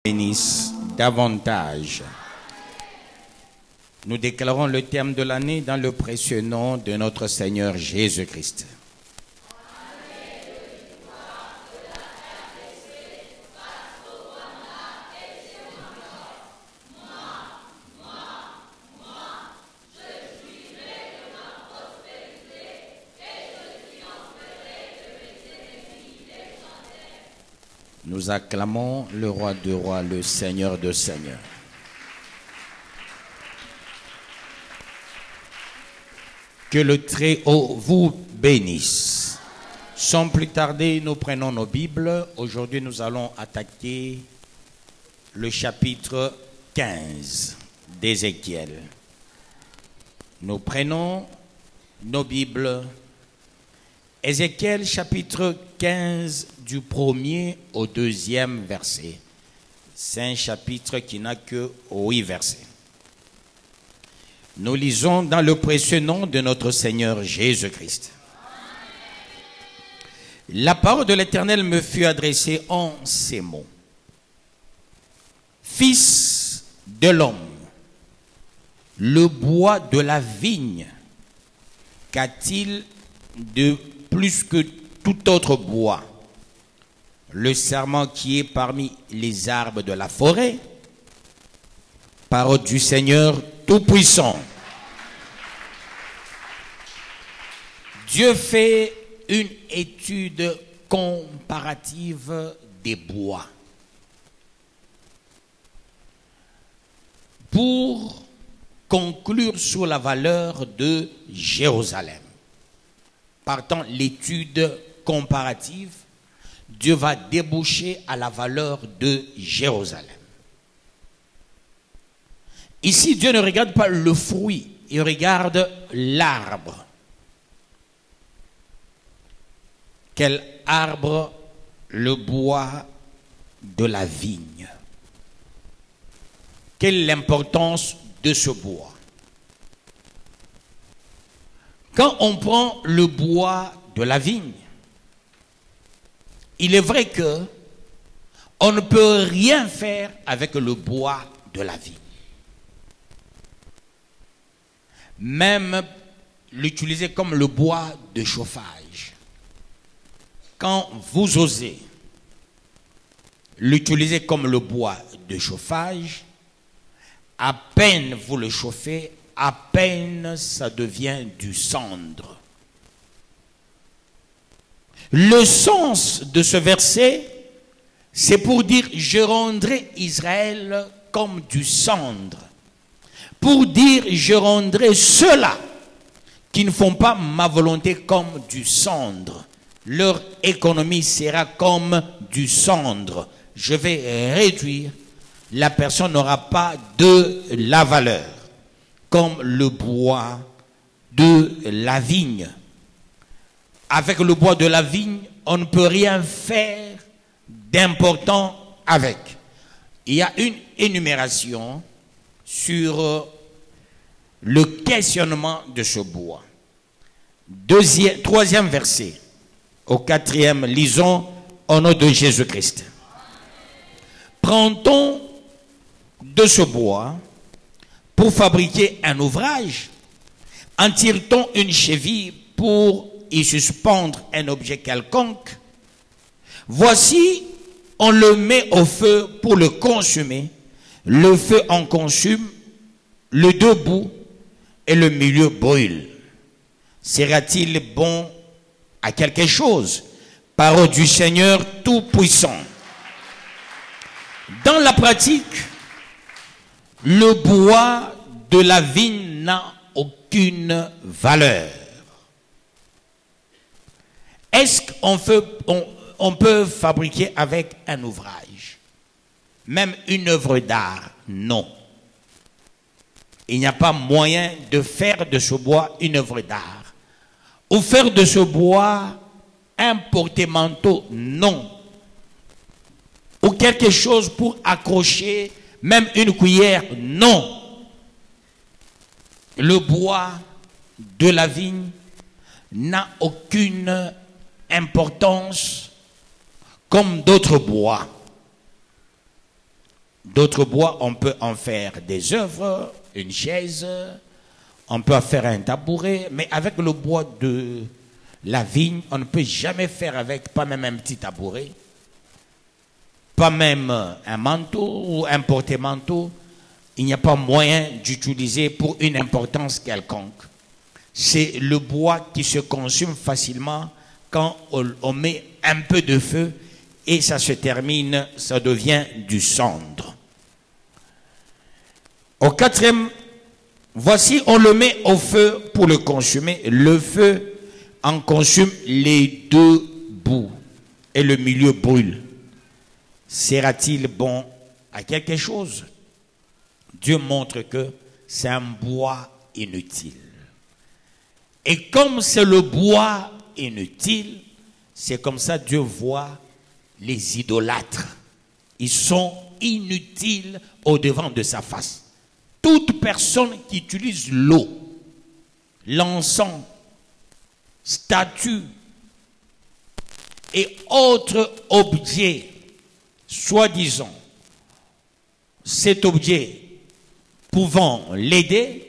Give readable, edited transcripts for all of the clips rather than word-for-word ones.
bénisse davantage. Nous déclarons le terme de l'année dans le précieux nom de notre Seigneur Jésus-Christ. Nous acclamons le roi de rois, le Seigneur de seigneurs. Que le Très-Haut vous bénisse. Sans plus tarder, nous prenons nos Bibles. Aujourd'hui, nous allons attaquer le chapitre 15 d'Ézéchiel. Nous prenons nos Bibles. Ézéchiel chapitre 15 du 1er au 2e verset. C'est un chapitre qui n'a que 8 versets. Nous lisons dans le précieux nom de notre Seigneur Jésus-Christ. La parole de l'Éternel me fut adressée en ces mots. Fils de l'homme, le bois de la vigne, qu'a-t-il de plus que tout autre bois? Le serment qui est parmi les arbres de la forêt? Parole du Seigneur Tout-Puissant. Dieu fait une étude comparative des bois pour conclure sur la valeur de Jérusalem. Partant l'étude comparative, Dieu va déboucher à la valeur de Jérusalem. Ici, Dieu ne regarde pas le fruit, il regarde l'arbre. Quel arbre? Le bois de la vigne. Quelle est l'importance de ce bois? Quand on prend le bois de la vigne, il est vrai que on ne peut rien faire avec le bois de la vigne. Même l'utiliser comme le bois de chauffage. Quand vous osez l'utiliser comme le bois de chauffage, à peine vous le chauffez, à peine ça devient du cendre. Le sens de ce verset, c'est pour dire je rendrai Israël comme du cendre. Pour dire je rendrai ceux-là qui ne font pas ma volonté comme du cendre. Leur économie sera comme du cendre. Je vais réduire. La personne n'aura pas de la valeur. Comme le bois de la vigne. Avec le bois de la vigne, on ne peut rien faire d'important avec. Il y a une énumération sur le questionnement de ce bois. Troisième verset. Au 4e, lisons au nom de Jésus-Christ. Prend-on de ce bois pour fabriquer un ouvrage? En tire-t-on une cheville pour y suspendre un objet quelconque? Voici, on le met au feu pour le consumer. Le feu en consume, le deux bouts et le milieu brûle. Sera-t-il bon à quelque chose? Parole du Seigneur Tout-Puissant. Dans la pratique, le bois de la vigne n'a aucune valeur. Est-ce qu'on peut fabriquer avec un ouvrage? Même une œuvre d'art? Non. Il n'y a pas moyen de faire de ce bois une œuvre d'art. Ou faire de ce bois un porte-manteau? Non. Ou quelque chose pour accrocher, même une cuillère? Non. Le bois de la vigne n'a aucune importance comme d'autres bois. D'autres bois, on peut en faire des œuvres, une chaise, on peut en faire un tabouret, mais avec le bois de la vigne, on ne peut jamais faire avec, pas même un petit tabouret, pas même un manteau ou un porte-manteau. Il n'y a pas moyen d'utiliser pour une importance quelconque. C'est le bois qui se consume facilement quand on met un peu de feu et ça se termine, ça devient du cendre. Au quatrième, voici, on le met au feu pour le consumer. Le feu en consume les deux bouts et le milieu brûle. Sera-t-il bon à quelque chose? Dieu montre que c'est un bois inutile. Et comme c'est le bois inutile, c'est comme ça Dieu voit les idolâtres. Ils sont inutiles au devant de sa face. Toute personne qui utilise l'eau, l'encens, statues et autres objets, soi-disant, cet objet pouvant l'aider,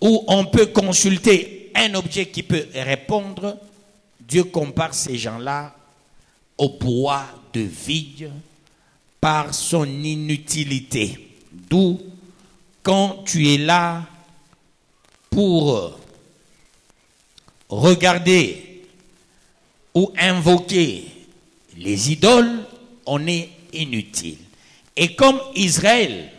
ou on peut consulter un objet qui peut répondre, Dieu compare ces gens-là au bois de vigne par son inutilité. D'où, quand tu es là pour regarder ou invoquer les idoles, on est inutile. Et comme Israël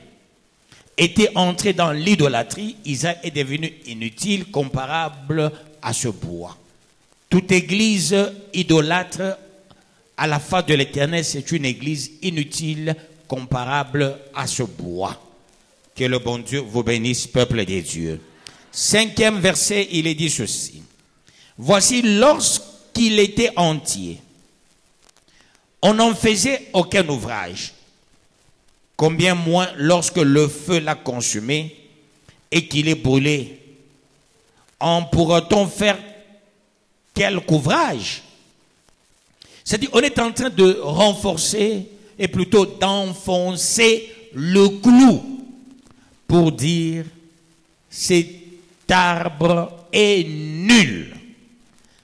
était entré dans l'idolâtrie, Israël est devenu inutile, comparable à ce bois. Toute église idolâtre à la face de l'Éternel, c'est une église inutile, comparable à ce bois. Que le bon Dieu vous bénisse, peuple des dieux. Cinquième verset, il est dit ceci. Voici, lorsqu'il était entier, on n'en faisait aucun ouvrage. Combien moins lorsque le feu l'a consumé et qu'il est brûlé. En pourra-t-on faire quelque ouvrage? C'est-à-dire, on est en train de renforcer et plutôt d'enfoncer le clou pour dire cet arbre est nul.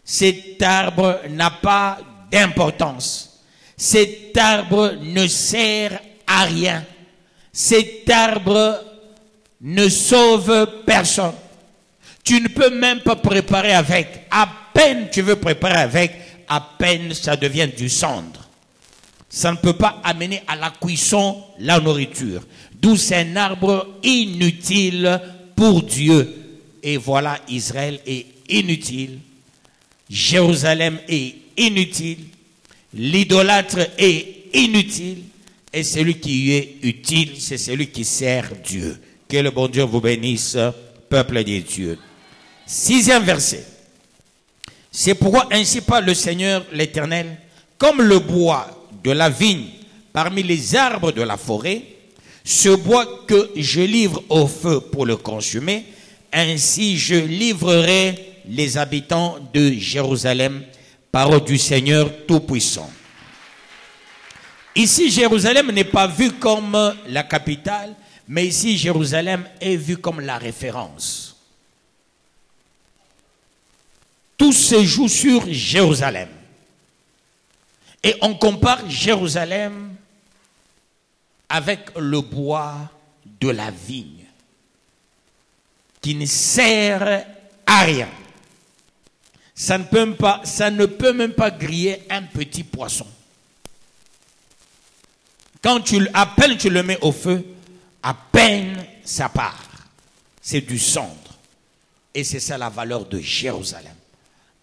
Cet arbre n'a pas d'importance. Cet arbre ne sert à rien. Cet arbre ne sauve personne. Tu ne peux même pas préparer avec. À peine tu veux préparer avec, à peine ça devient du cendre. Ça ne peut pas amener à la cuisson la nourriture. D'où c'est un arbre inutile pour Dieu. Et voilà, Israël est inutile. Jérusalem est inutile. L'idolâtre est inutile. Et celui qui est utile, c'est celui qui sert Dieu. Que le bon Dieu vous bénisse, peuple des dieux. Sixième verset. C'est pourquoi ainsi parle le Seigneur l'Éternel, comme le bois de la vigne parmi les arbres de la forêt, ce bois que je livre au feu pour le consumer, ainsi je livrerai les habitants de Jérusalem, parole du Seigneur Tout-Puissant. Ici, Jérusalem n'est pas vue comme la capitale, mais ici, Jérusalem est vue comme la référence. Tout se joue sur Jérusalem. Et on compare Jérusalem avec le bois de la vigne, qui ne sert à rien. Ça ne peut même pas griller un petit poisson. Quand à peine tu le mets au feu, à peine ça part. C'est du cendre. Et c'est ça la valeur de Jérusalem.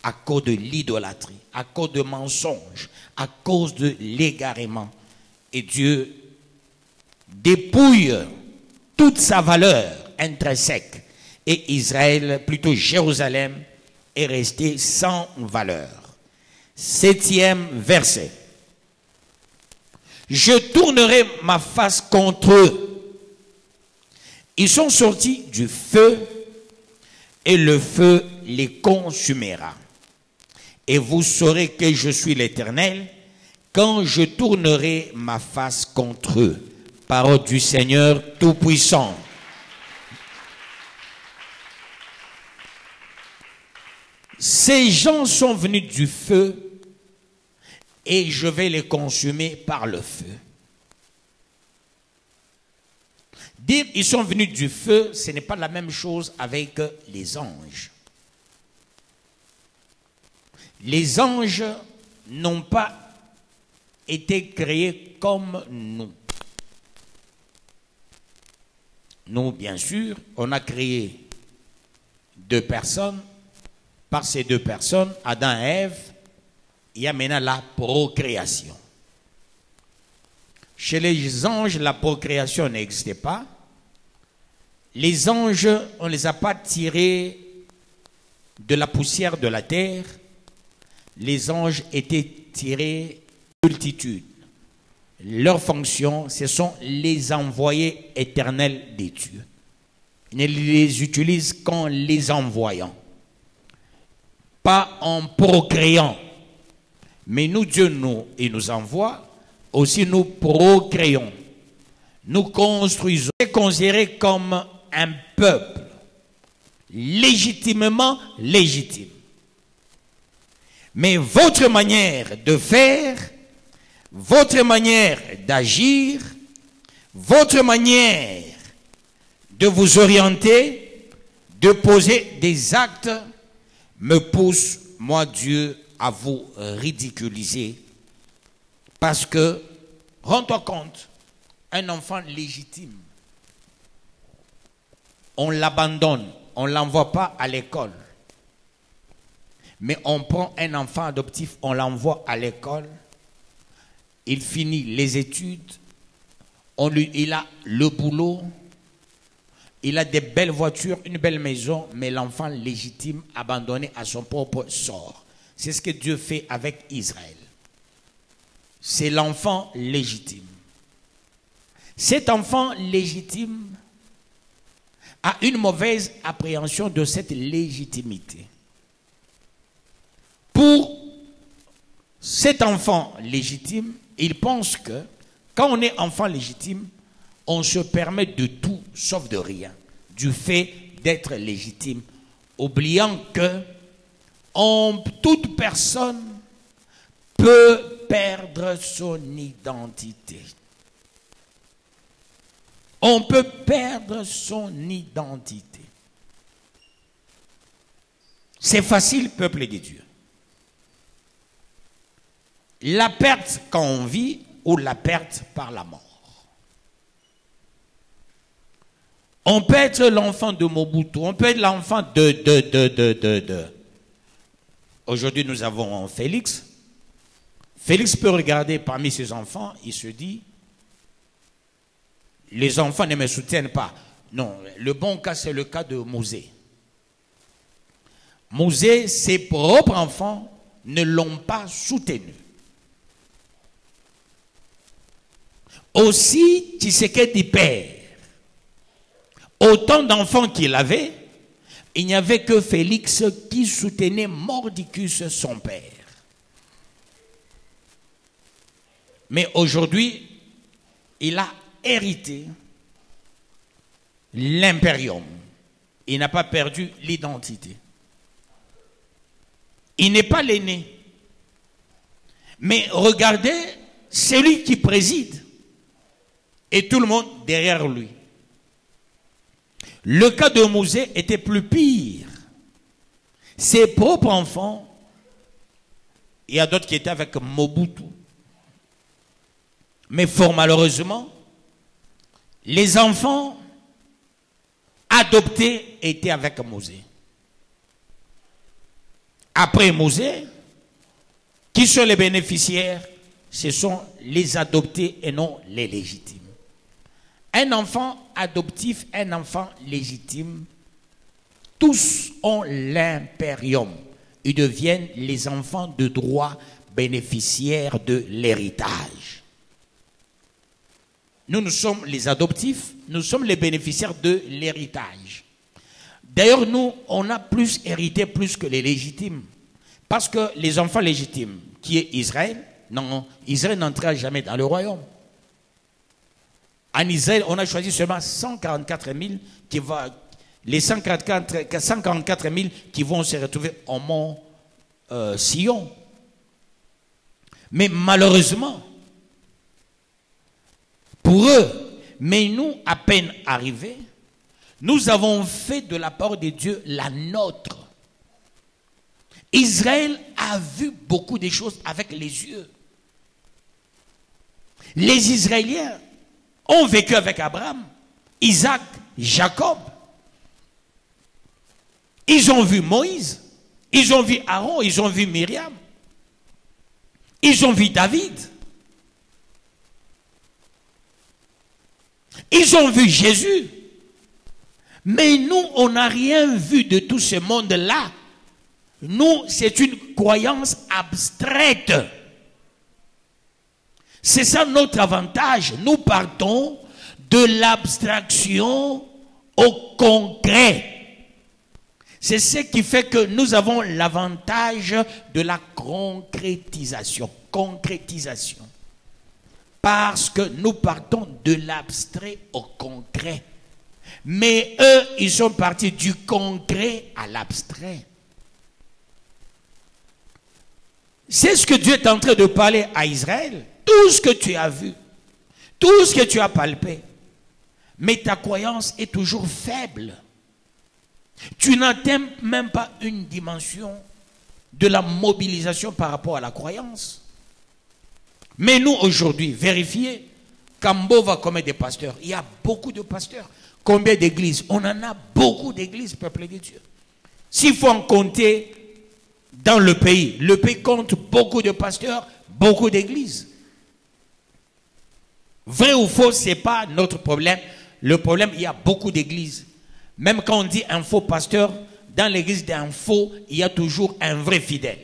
À cause de l'idolâtrie, à cause de mensonges, à cause de l'égarement. Et Dieu dépouille toute sa valeur intrinsèque. Et Israël, plutôt Jérusalem, est resté sans valeur. Septième verset. Je tournerai ma face contre eux. Ils sont sortis du feu et le feu les consumera. Et vous saurez que je suis l'Éternel, quand je tournerai ma face contre eux. Parole du Seigneur Tout-Puissant. Ces gens sont venus du feu et je vais les consumer par le feu. Dire ils sont venus du feu, ce n'est pas la même chose avec les anges. Les anges n'ont pas été créés comme nous. Nous, bien sûr, on a créé 2 personnes. Par ces 2 personnes, Adam et Ève, il y a maintenant la procréation. Chez les anges, la procréation n'existait pas. Les anges, on ne les a pas tirés de la poussière de la terre. Les anges étaient tirés de multitude. Leur fonction, ce sont les envoyés éternels des dieux. Ils ne les utilisent qu'en les envoyant. Pas en procréant. Mais nous, Dieu il nous envoie, aussi nous procréons. Nous construisons. C'est considéré comme un peuple légitimement légitime. Mais votre manière de faire, votre manière d'agir, votre manière de vous orienter, de poser des actes, me pousse, moi Dieu, à vous ridiculiser. Parce que, rends-toi compte, un enfant légitime, on l'abandonne, on ne l'envoie pas à l'école. Mais on prend un enfant adoptif, on l'envoie à l'école, il finit les études, il a le boulot, il a des belles voitures, une belle maison, mais l'enfant légitime abandonné à son propre sort. C'est ce que Dieu fait avec Israël. C'est l'enfant légitime. Cet enfant légitime a une mauvaise appréhension de cette légitimité. Pour cet enfant légitime, il pense que quand on est enfant légitime, on se permet de tout sauf de rien, du fait d'être légitime, oubliant que toute personne peut perdre son identité. On peut perdre son identité. C'est facile, peuple de Dieu. La perte quand on vit ou la perte par la mort. On peut être l'enfant de Mobutu, on peut être l'enfant de. Aujourd'hui, nous avons Félix. Félix peut regarder parmi ses enfants, il se dit, les enfants ne me soutiennent pas. Non, le bon cas, c'est le cas de Mosé. Mosé, ses propres enfants ne l'ont pas soutenu. Aussi, Tshisekedi père. Autant d'enfants qu'il avait, il n'y avait que Félix qui soutenait mordicus son père. Mais aujourd'hui, il a hérité l'impérium. Il n'a pas perdu l'identité. Il n'est pas l'aîné. Mais regardez, c'est lui qui préside. Et tout le monde derrière lui. Le cas de Mosé était plus pire. Ses propres enfants, il y a d'autres qui étaient avec Mobutu. Mais fort malheureusement, les enfants adoptés étaient avec Mosé. Après Mosé, qui sont les bénéficiaires? Ce sont les adoptés et non les légitimes. Un enfant adoptif, un enfant légitime, tous ont l'impérium. Ils deviennent les enfants de droit bénéficiaires de l'héritage. Nous sommes les adoptifs, nous sommes les bénéficiaires de l'héritage. D'ailleurs, nous, on a plus hérité plus que les légitimes. Parce que les enfants légitimes, qui est Israël, Non, Israël n'entrera jamais dans le royaume. En Israël, on a choisi seulement 144 000 qui vont, les 144 000 qui vont se retrouver au mont Sion. Mais malheureusement, pour eux, mais nous, à peine arrivés, nous avons fait de la parole de Dieu la nôtre. Israël a vu beaucoup de choses avec les yeux. Les Israéliens ont vécu avec Abraham, Isaac, Jacob. Ils ont vu Moïse, ils ont vu Aaron, ils ont vu Myriam, ils ont vu David, ils ont vu Jésus. Mais nous, on n'a rien vu de tout ce monde-là. Nous, c'est une croyance abstraite. C'est ça notre avantage. Nous partons de l'abstraction au concret. C'est ce qui fait que nous avons l'avantage de la concrétisation. Concrétisation. Parce que nous partons de l'abstrait au concret. Mais eux, ils sont partis du concret à l'abstrait. C'est ce que Dieu est en train de parler à Israël. Tout ce que tu as vu, tout ce que tu as palpé, mais ta croyance est toujours faible. Tu n'atteins même pas une dimension de la mobilisation par rapport à la croyance. Mais nous, aujourd'hui, vérifiez, Cambo va comme des pasteurs. Il y a beaucoup de pasteurs. Combien d'églises? On en a beaucoup d'églises, peuple de Dieu. S'il faut en compter dans le pays compte beaucoup de pasteurs, beaucoup d'églises. Vrai ou faux, ce n'est pas notre problème. Le problème, il y a beaucoup d'églises. Même quand on dit un faux pasteur, dans l'église d'un faux, il y a toujours un vrai fidèle.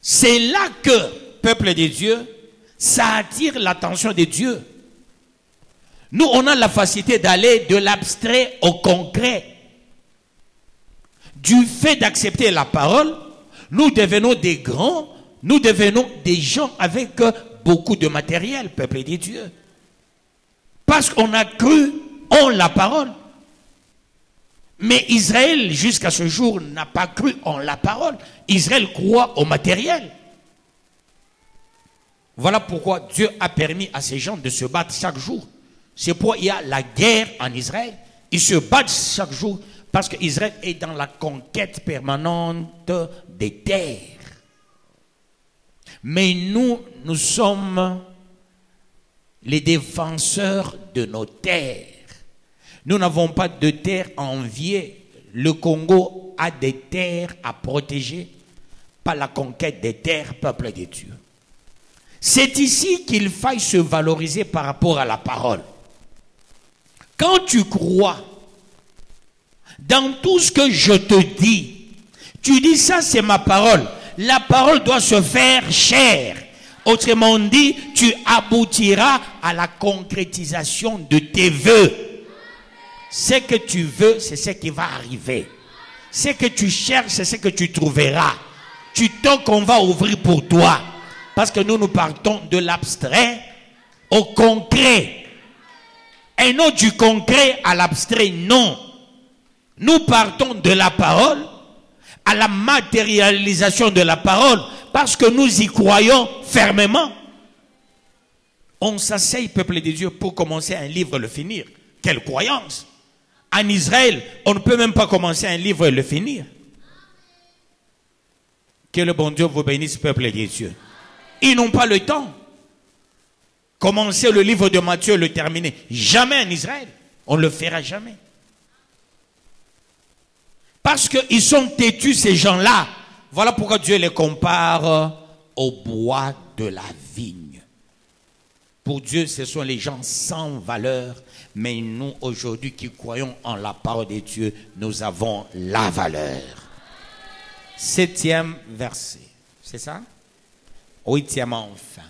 C'est là que, peuple de Dieu, ça attire l'attention de Dieu. Nous, on a la facilité d'aller de l'abstrait au concret. Du fait d'accepter la parole, nous devenons des grands, nous devenons des gens avec beaucoup de matériel, peuple de Dieu. Parce qu'on a cru en la parole. Mais Israël, jusqu'à ce jour, n'a pas cru en la parole. Israël croit au matériel. Voilà pourquoi Dieu a permis à ces gens de se battre chaque jour. C'est pourquoi il y a la guerre en Israël. Ils se battent chaque jour parce qu'Israël est dans la conquête permanente des terres. Mais nous, nous sommes les défenseurs de nos terres. Nous n'avons pas de terres à envier. Le Congo a des terres à protéger, pas la conquête des terres, peuple de Dieu. C'est ici qu'il faille se valoriser par rapport à la parole. Quand tu crois dans tout ce que je te dis, tu dis ça c'est ma parole. La parole doit se faire chair. Autrement dit, tu aboutiras à la concrétisation de tes vœux. Ce que tu veux, c'est ce qui va arriver. Ce que tu cherches, c'est ce que tu trouveras. Tu toques, on va ouvrir pour toi. Parce que nous partons de l'abstrait au concret. Et non du concret à l'abstrait, non. Nous partons de la parole à la matérialisation de la parole parce que nous y croyons fermement. On s'asseye, peuple de Dieu, pour commencer un livre et le finir. Quelle croyance! En Israël, on ne peut même pas commencer un livre et le finir. Que le bon Dieu vous bénisse, peuple de Dieu. Ils n'ont pas le temps. Commencer le livre de Matthieu et le terminer. Jamais en Israël. On ne le fera jamais. Parce qu'ils sont têtus, ces gens-là. Voilà pourquoi Dieu les compare au bois de la vigne. Pour Dieu, ce sont les gens sans valeur. Mais nous, aujourd'hui, qui croyons en la parole de Dieu, nous avons la valeur. 7e verset. C'est ça? 8e enfin.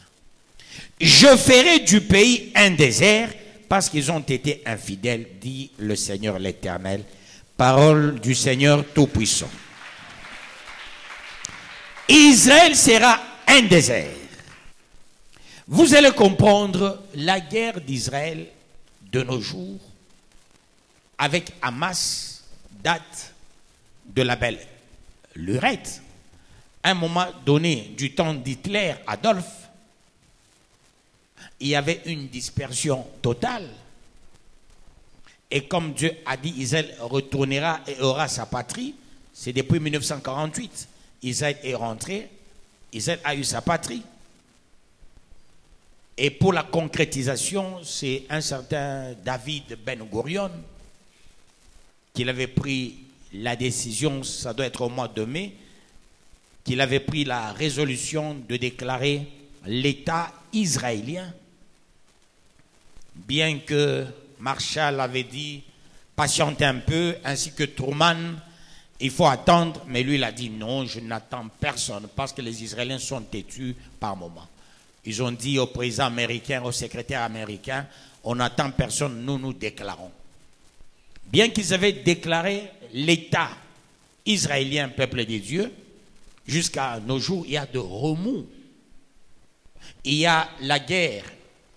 Je ferai du pays un désert parce qu'ils ont été infidèles, dit le Seigneur l'Éternel. Parole du Seigneur Tout-Puissant. Ils Israël sera un désert. Vous allez comprendre la guerre d'Israël de nos jours avec Hamas date de la belle lurette. À un moment donné du temps d'Hitler, Adolphe, il y avait une dispersion totale. Et comme Dieu a dit, Israël retournera et aura sa patrie. C'est depuis 1948. Israël est rentré, Israël a eu sa patrie. Et pour la concrétisation, c'est un certain David Ben Gurion qu'il avait pris la décision, ça doit être au mois de mai, qu'il avait pris la résolution de déclarer l'État israélien, bien que Marshall avait dit patientez un peu, ainsi que Truman, il faut attendre, mais lui il a dit non, je n'attends personne, parce que les Israéliens sont têtus par moment. Ils ont dit au président américain, au secrétaire américain, on n'attend personne, nous nous déclarons. Bien qu'ils avaient déclaré l'État israélien, peuple des dieux, jusqu'à nos jours, il y a de remous. Il y a la guerre.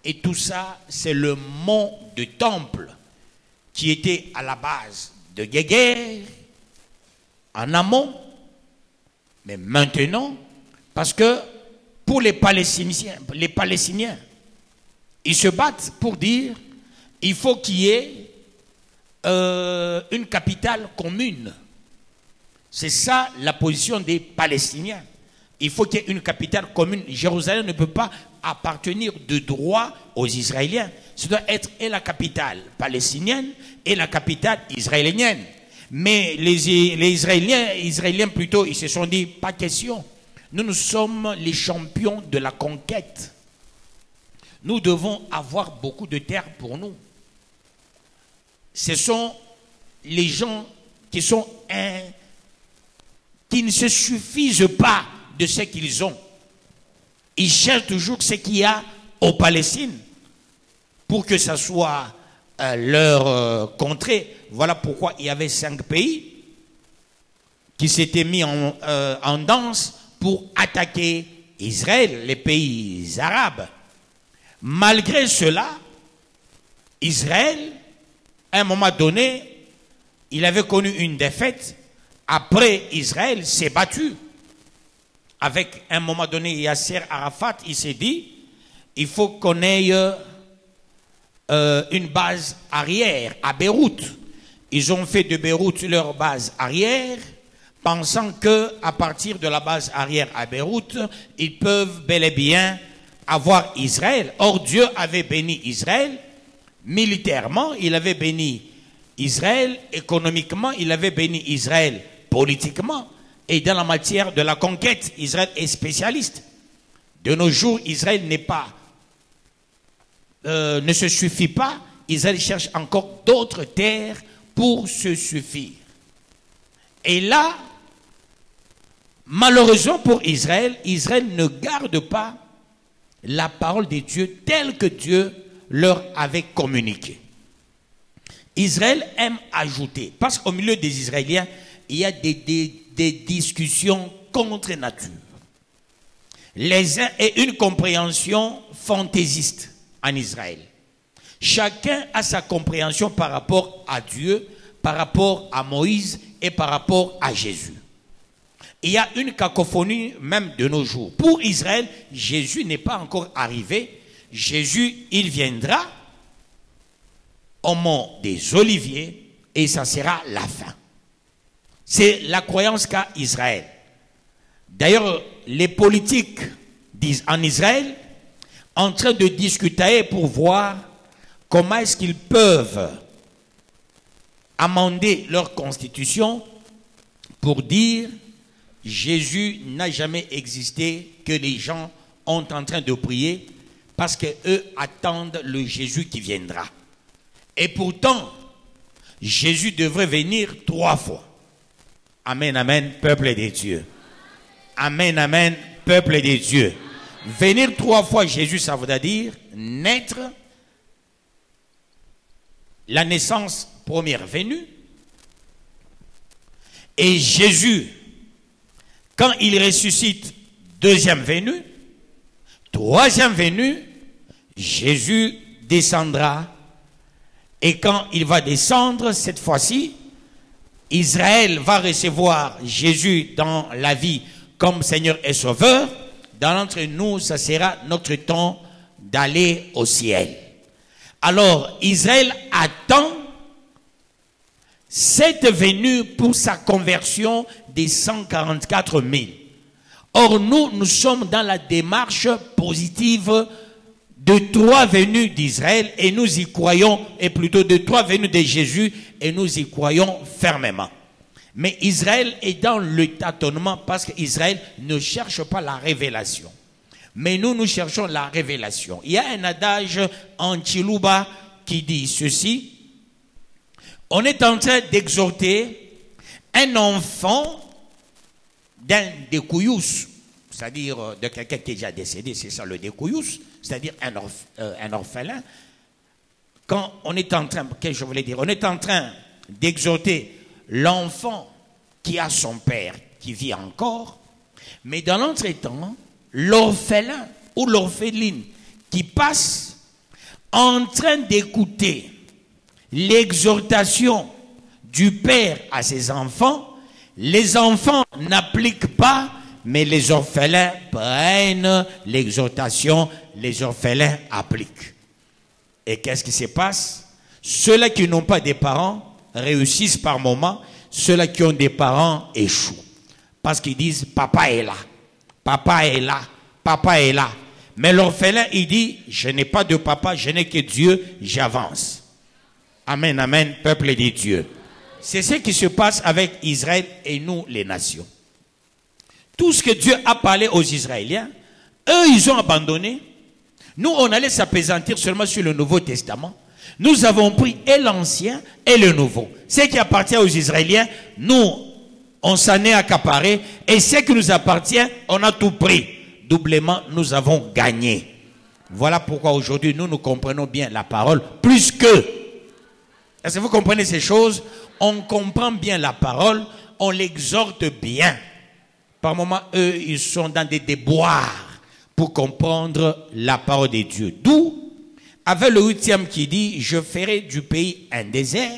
Et tout ça, c'est le mont du temple qui était à la base de guerre, en amont. Mais maintenant, parce que pour les Palestiniens, ils se battent pour dire il faut qu'il y ait une capitale commune. C'est ça la position des Palestiniens. Il faut qu'il y ait une capitale commune. Jérusalem ne peut pas appartenir de droit aux Israéliens. Ça doit être et la capitale palestinienne et la capitale israélienne. Mais les Israéliens plutôt, ils se sont dit, pas question. Nous sommes les champions de la conquête. Nous devons avoir beaucoup de terre pour nous. Ce sont les gens qui ne se suffisent pas de ce qu'ils ont. Ils cherchent toujours ce qu'il y a aux Palestine pour que ça soit leur contrée. Voilà pourquoi il y avait 5 pays qui s'étaient mis en danse pour attaquer Israël, les pays arabes. Malgré cela, Israël, à un moment donné, il avait connu une défaite. Après, Israël s'est battu. Avec, à un moment donné, Yasser Arafat, il s'est dit, il faut qu'on ait une base arrière à Beyrouth. Ils ont fait de Beyrouth leur base arrière, pensant qu'à partir de la base arrière à Beyrouth, ils peuvent bel et bien avoir Israël. Or, Dieu avait béni Israël militairement, il avait béni Israël économiquement, il avait béni Israël politiquement. Et dans la matière de la conquête, Israël est spécialiste. De nos jours, Israël ne se suffit pas. Israël cherche encore d'autres terres pour se suffire. Et là, malheureusement pour Israël, Israël ne garde pas la parole de Dieu telle que Dieu leur avait communiquée. Israël aime ajouter, parce qu'au milieu des Israéliens, il y a des discussions contre nature. Les uns et une compréhension fantaisiste en Israël. Chacun a sa compréhension par rapport à Dieu, par rapport à Moïse et par rapport à Jésus. Il y a une cacophonie même de nos jours. Pour Israël, Jésus n'est pas encore arrivé. Jésus, il viendra au mont des Oliviers et ça sera la fin. C'est la croyance qu'a Israël. D'ailleurs, les politiques en Israël en train de discuter pour voir comment est-ce qu'ils peuvent amender leur constitution pour dire Jésus n'a jamais existé, que les gens sont en train de prier parce qu'eux attendent le Jésus qui viendra. Et pourtant, Jésus devrait venir 3 fois. Amen, amen, peuple des dieux. Amen, amen, peuple des dieux. Venir 3 fois Jésus, ça veut dire naître, la naissance première venue. Et Jésus, quand il ressuscite Deuxième venue. Troisième venue, Jésus descendra. Et quand il va descendre, cette fois-ci, Israël va recevoir Jésus dans la vie comme Seigneur et Sauveur. Dans l'entre nous, ça sera notre temps d'aller au ciel. Alors, Israël attend cette venue pour sa conversion des 144 000. Or, nous sommes dans la démarche positive de 3 venues d'Israël et nous y croyons, et plutôt de 3 venues de Jésus et nous y croyons fermement. Mais Israël est dans le tâtonnement parce qu'Israël ne cherche pas la révélation. Mais nous cherchons la révélation. Il y a un adage en Chiluba qui dit ceci. On est en train d'exhorter un enfant d'un découyous, c'est-à-dire de quelqu'un qui est déjà décédé, c'est ça le découyous, c'est-à-dire un orphelin. Quand on est en train, qu'est-ce que je voulais dire, on est en train d'exhorter l'enfant qui a son père qui vit encore, mais dans l'entretemps, l'orphelin ou l'orpheline qui passe en train d'écouter l'exhortation du père à ses enfants, les enfants n'appliquent pas, mais les orphelins prennent l'exhortation, les orphelins appliquent. Et qu'est-ce qui se passe? Ceux-là qui n'ont pas des parents réussissent par moments, ceux-là qui ont des parents échouent. Parce qu'ils disent, papa est là, papa est là, papa est là. Mais l'orphelin, il dit, je n'ai pas de papa, je n'ai que Dieu, j'avance. Amen, amen, peuple de Dieu. C'est ce qui se passe avec Israël et nous, les nations. Tout ce que Dieu a parlé aux Israéliens, eux, ils ont abandonné. Nous, on allait s'appesantir seulement sur le Nouveau Testament. Nous avons pris et l'Ancien et le Nouveau. Ce qui appartient aux Israéliens, nous, on s'en est accaparé. Et ce qui nous appartient, on a tout pris. Doublement, nous avons gagné. Voilà pourquoi aujourd'hui, nous comprenons bien la parole plus que. Est-ce que vous comprenez ces choses? On comprend bien la parole, on l'exhorte bien. Par moments, eux, ils sont dans des déboires pour comprendre la parole de Dieu. D'où, avec le 8e qui dit, je ferai du pays un désert.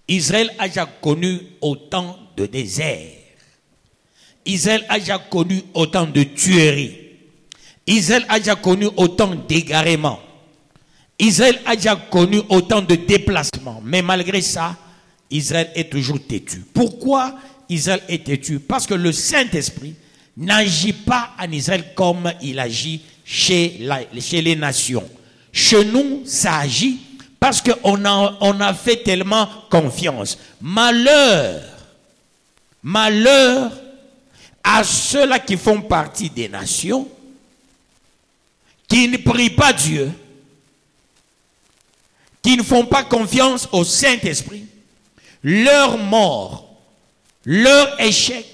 Israël a déjà connu autant de déserts. Israël a déjà connu autant de tueries. Israël a déjà connu autant d'égarements. Israël a déjà connu autant de déplacements. Mais malgré ça, Israël est toujours têtu. Pourquoi Israël est têtu? Parce que le Saint-Esprit n'agit pas en Israël comme il agit chez les nations. Chez nous, ça agit parce qu'on a fait tellement confiance. Malheur à ceux-là qui font partie des nations, qui ne prient pas Dieu, qui ne font pas confiance au Saint-Esprit. Leur mort, leur échec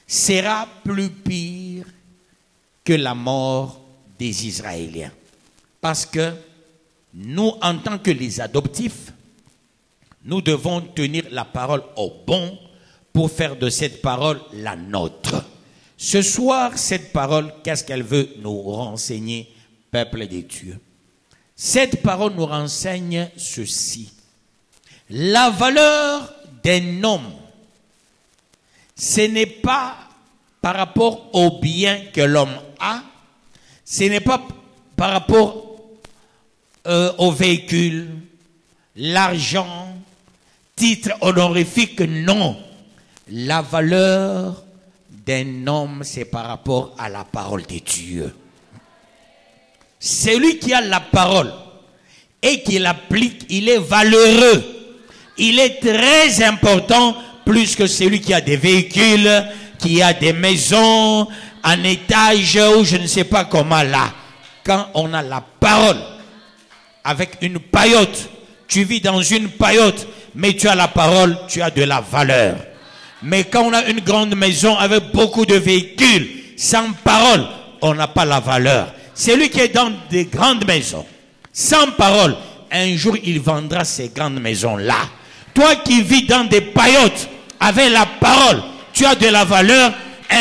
sera plus pire que la mort des Israéliens. Parce que nous, en tant que les adoptifs, nous devons tenir la parole au bon pour faire de cette parole la nôtre. Ce soir, cette parole, qu'est-ce qu'elle veut nous renseigner, peuple de Dieu? Cette parole nous renseigne ceci. La valeur d'un homme, ce n'est pas par rapport au bien que l'homme a, ce n'est pas par rapport au véhicule, l'argent, titre honorifique, non. La valeur d'un homme, c'est par rapport à la parole de Dieu. Celui qui a la parole et qui l'applique, il est valeureux. Il est très important, plus que celui qui a des véhicules, qui a des maisons, un étage ou je ne sais pas comment là. Quand on a la parole, avec une paillote, tu vis dans une paillote, mais tu as la parole, tu as de la valeur. Mais quand on a une grande maison avec beaucoup de véhicules, sans parole, on n'a pas la valeur. Celui qui est dans des grandes maisons, sans parole, un jour il vendra ces grandes maisons-là. Toi qui vis dans des paillotes, avec la parole, tu as de la valeur,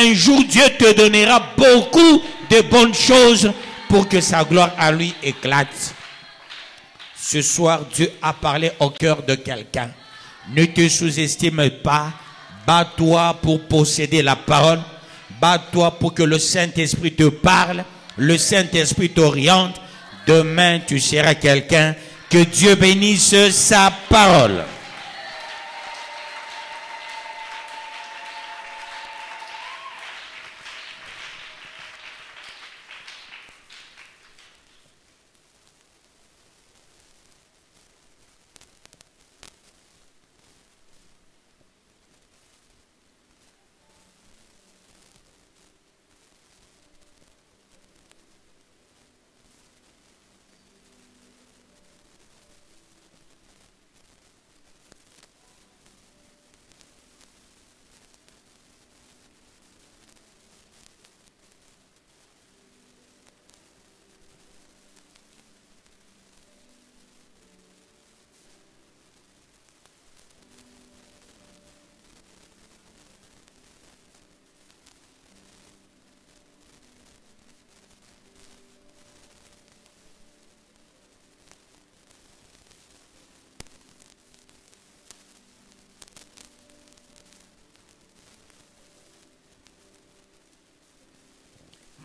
un jour Dieu te donnera beaucoup de bonnes choses pour que sa gloire à lui éclate. Ce soir, Dieu a parlé au cœur de quelqu'un. Ne te sous-estime pas. Bats-toi pour posséder la parole. Bats-toi pour que le Saint-Esprit te parle. Le Saint-Esprit t'oriente. Demain, tu seras quelqu'un. Que Dieu bénisse sa parole.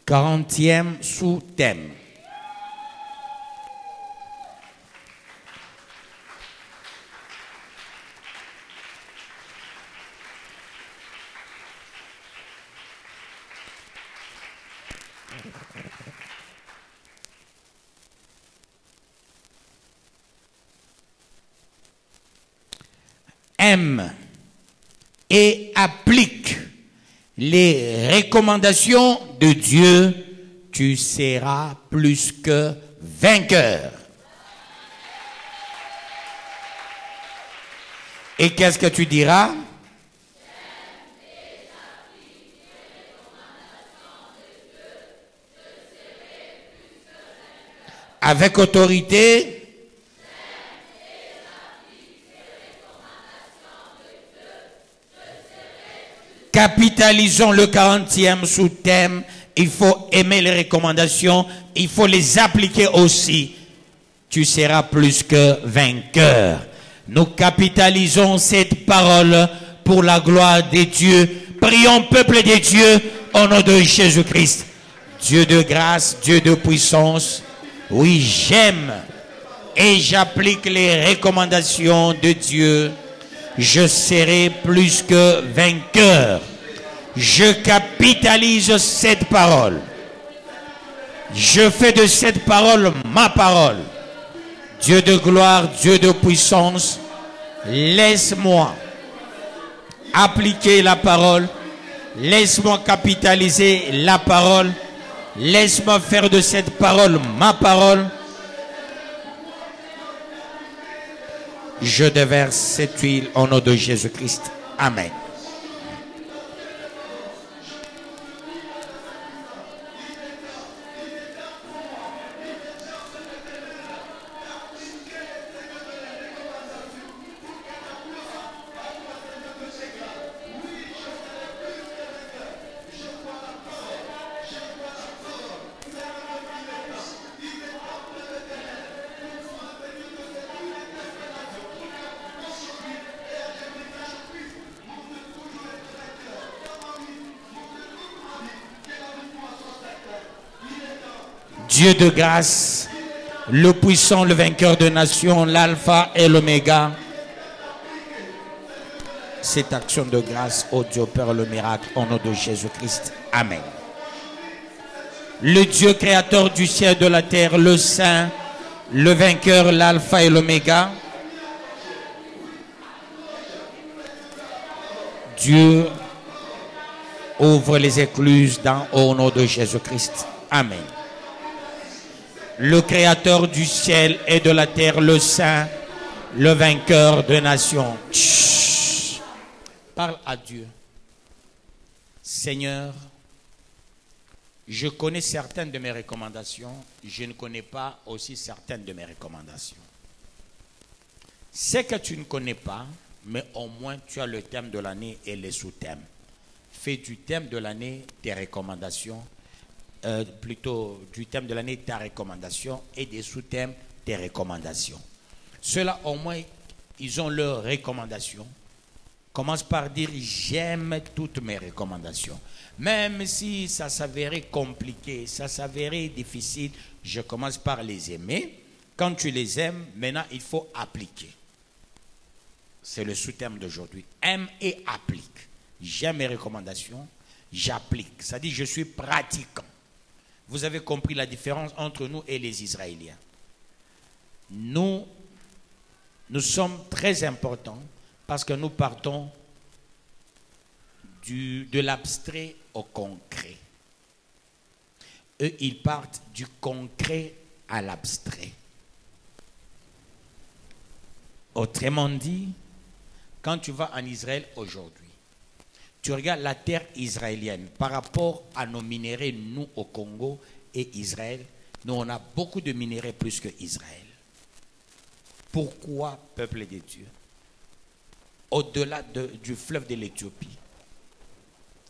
Quarantième sous-thème. Aime et applique les recommandations de Dieu, tu seras plus que vainqueur. Et qu'est-ce que tu diras? Avec autorité. Capitalisons le 40e sous-thème. Il faut aimer les recommandations. Il faut les appliquer aussi. Tu seras plus que vainqueur. Nous capitalisons cette parole pour la gloire de Dieu. Prions, peuple de Dieu, au nom de Jésus-Christ. Dieu de grâce, Dieu de puissance. Oui, j'aime et j'applique les recommandations de Dieu. Je serai plus que vainqueur. Je capitalise cette parole. Je fais de cette parole ma parole. Dieu de gloire, Dieu de puissance, laisse-moi appliquer la parole. Laisse-moi capitaliser la parole. Laisse-moi faire de cette parole ma parole. Je déverse cette huile au nom de Jésus-Christ. Amen. Dieu de grâce, le puissant, le vainqueur de nations, l'alpha et l'oméga. Cette action de grâce, ô Dieu, opère le miracle au nom de Jésus-Christ. Amen. Le Dieu créateur du ciel et de la terre, le saint, le vainqueur, l'alpha et l'oméga. Dieu ouvre les écluses d'en haut au nom de Jésus-Christ. Amen. Le créateur du ciel et de la terre, le saint, le vainqueur de nations. Chut. Parle à Dieu. Seigneur, je connais certaines de mes recommandations, je ne connais pas aussi certaines de mes recommandations. C'est que tu ne connais pas, mais au moins tu as le thème de l'année et les sous-thèmes. fais du thème de l'année tes recommandations, plutôt du thème de l'année ta recommandation et des sous-thèmes tes recommandations. Ceux-là, au moins, ils ont leurs recommandations. Commence par dire j'aime toutes mes recommandations. Même si ça s'avérait compliqué, ça s'avérait difficile, je commence par les aimer. Quand tu les aimes, maintenant il faut appliquer. C'est le sous-thème d'aujourd'hui. Aime et applique. J'aime mes recommandations, j'applique. Ça dit je suis pratiquant. Vous avez compris la différence entre nous et les Israéliens. Nous sommes très importants parce que nous partons de l'abstrait au concret. Eux, ils partent du concret à l'abstrait. Autrement dit, quand tu vas en Israël aujourd'hui, tu regardes la terre israélienne par rapport à nos minéraux, nous au Congo et Israël, nous on a beaucoup de minéraux plus que Israël. Pourquoi, peuple de Dieu? Au-delà du fleuve de l'Éthiopie,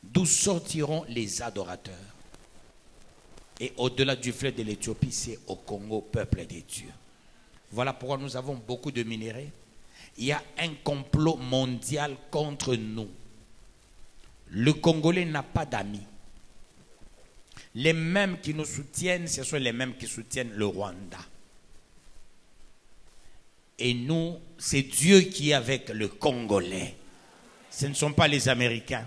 d'où sortiront les adorateurs? Et au-delà du fleuve de l'Éthiopie, c'est au Congo, peuple de Dieu. Voilà pourquoi nous avons beaucoup de minéraux. Il y a un complot mondial contre nous. Le Congolais n'a pas d'amis. Les mêmes qui nous soutiennent, ce sont les mêmes qui soutiennent le Rwanda. Et nous, c'est Dieu qui est avec le Congolais. Ce ne sont pas les Américains.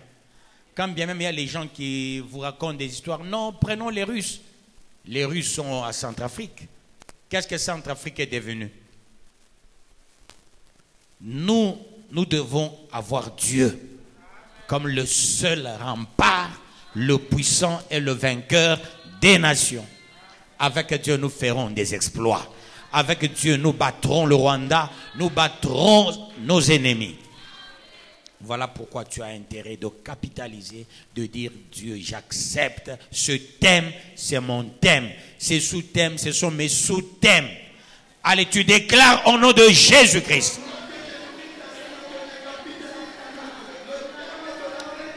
Quand bien même il y a les gens qui vous racontent des histoires, non, prenons les Russes. Les Russes sont à Centrafrique. Qu'est-ce que Centrafrique est devenu? Nous devons avoir Dieu comme le seul rempart, le puissant et le vainqueur des nations. Avec Dieu, nous ferons des exploits. Avec Dieu, nous battrons le Rwanda, nous battrons nos ennemis. Voilà pourquoi tu as intérêt de capitaliser, de dire Dieu, j'accepte ce thème, c'est mon thème. Ces sous-thèmes, ce sont mes sous-thèmes. Allez, tu déclares au nom de Jésus-Christ.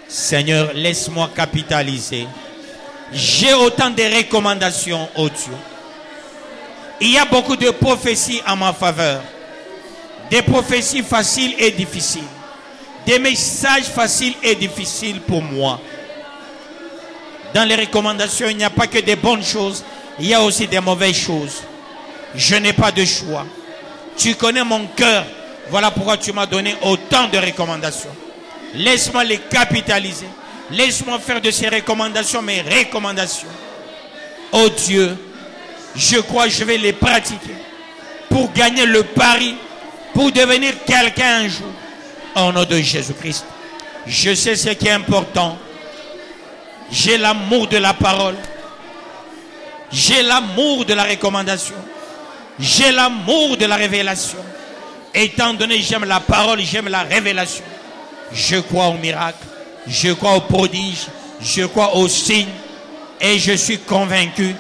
Seigneur, laisse-moi capitaliser. J'ai autant de recommandations, oh Dieu. Il y a beaucoup de prophéties en ma faveur. Des prophéties faciles et difficiles. Des messages faciles et difficiles pour moi. Dans les recommandations, il n'y a pas que des bonnes choses. Il y a aussi des mauvaises choses. Je n'ai pas de choix. Tu connais mon cœur. Voilà pourquoi tu m'as donné autant de recommandations. Laisse-moi les capitaliser. Laisse-moi faire de ces recommandations mes recommandations. Oh Dieu, je crois que je vais les pratiquer pour gagner le pari, pour devenir quelqu'un un jour. Au nom de Jésus-Christ. Je sais ce qui est important. J'ai l'amour de la parole. J'ai l'amour de la recommandation. J'ai l'amour de la révélation. Étant donné j'aime la parole, j'aime la révélation. Je crois au miracle. Je crois au prodige. Je crois aux signes. Et je suis convaincu,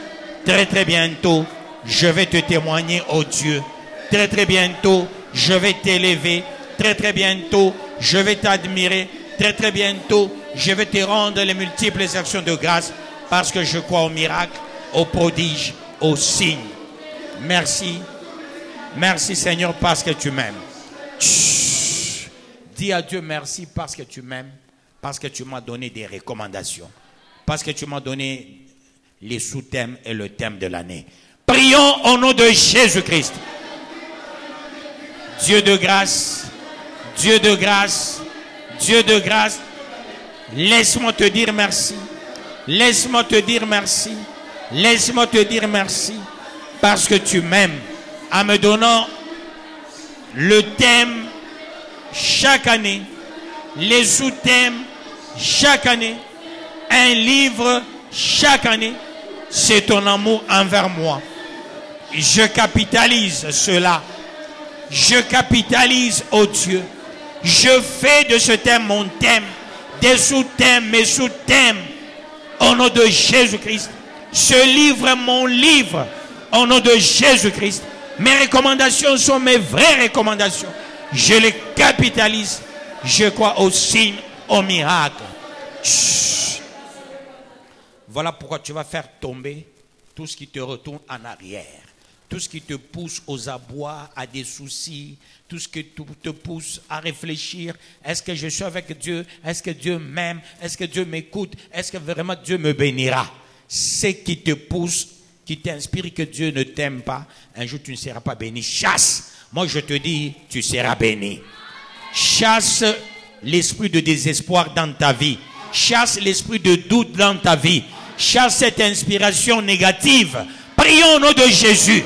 très très bientôt, je vais te témoigner, oh Dieu. Très très bientôt, je vais t'élever. Très très bientôt, je vais t'admirer. Très très bientôt, je vais te rendre les multiples actions de grâce parce que je crois au miracle, au prodige, au signe. Merci. Merci Seigneur parce que tu m'aimes. Dis à Dieu merci parce que tu m'aimes, parce que tu m'as donné des recommandations, parce que tu m'as donné les sous-thèmes et le thème de l'année. Prions au nom de Jésus-Christ. Dieu de grâce. Dieu de grâce, Dieu de grâce, laisse-moi te dire merci, laisse-moi te dire merci, laisse-moi te dire merci, parce que tu m'aimes, en me donnant le thème chaque année, les sous-thèmes chaque année, un livre chaque année, c'est ton amour envers moi. Je capitalise cela, je capitalise, oh Dieu. Je fais de ce thème mon thème, des sous-thèmes, mes sous-thèmes, au nom de Jésus-Christ. Ce livre est mon livre, au nom de Jésus-Christ. Mes recommandations sont mes vraies recommandations. Je les capitalise. Je crois au signe, au miracle. Chut. Voilà pourquoi tu vas faire tomber tout ce qui te retourne en arrière. Tout ce qui te pousse aux abois, à des soucis, tout ce qui te pousse à réfléchir. Est-ce que je suis avec Dieu? Est-ce que Dieu m'aime? Est-ce que Dieu m'écoute? Est-ce que vraiment Dieu me bénira? Ce qui te pousse, qui t'inspire que Dieu ne t'aime pas, un jour tu ne seras pas béni. Chasse. Moi je te dis, tu seras béni. Chasse l'esprit de désespoir dans ta vie. Chasse l'esprit de doute dans ta vie. Chasse cette inspiration négative. Prions au nom de Jésus.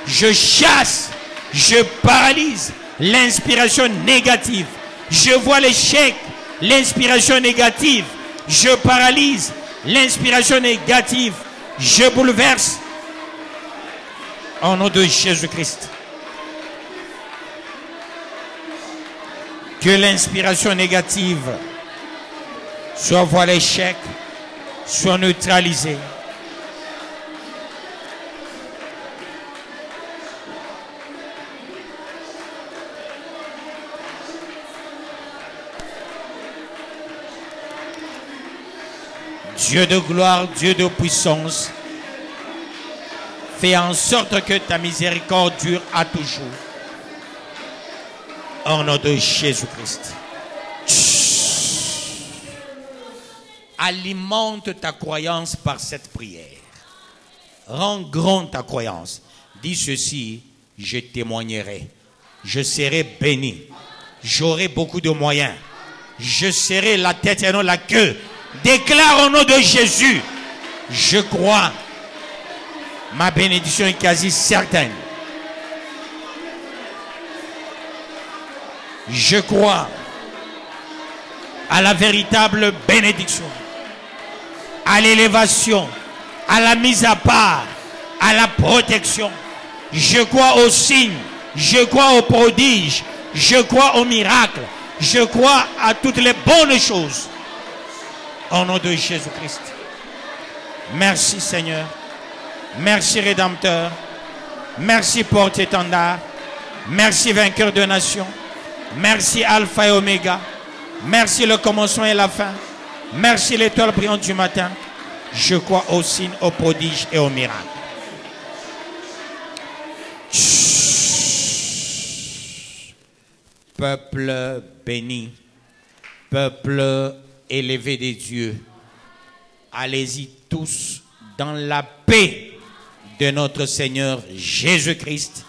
Je chasse, je paralyse l'inspiration négative. Je vois l'échec, l'inspiration négative. Je paralyse l'inspiration négative. Je bouleverse au nom de Jésus-Christ. Que l'inspiration négative soit voir l'échec, soit neutralisée. Dieu de gloire, Dieu de puissance, fais en sorte que ta miséricorde dure à toujours. Au nom de Jésus-Christ. Alimente ta croyance par cette prière. Rends grande ta croyance. Dis ceci, je témoignerai. Je serai béni. J'aurai beaucoup de moyens. Je serai la tête et non la queue. Déclare au nom de Jésus. Je crois. Ma bénédiction est quasi certaine. Je crois à la véritable bénédiction, à l'élévation, à la mise à part, à la protection. Je crois aux signes, je crois aux prodiges, je crois aux miracles, je crois à toutes les bonnes choses. Au nom de Jésus-Christ. Merci Seigneur. Merci Rédempteur. Merci porte-étendard. Merci vainqueur de nations. Merci Alpha et Oméga. Merci le commencement et la fin. Merci l'étoile brillante du matin. Je crois aux signes, aux prodiges et aux miracles. Peuple béni. Peuple élevé des dieux. Allez-y tous dans la paix de notre Seigneur Jésus-Christ.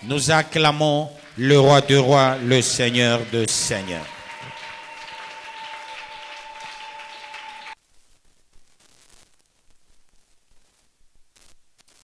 Nous acclamons le roi de rois, le Seigneur de seigneurs.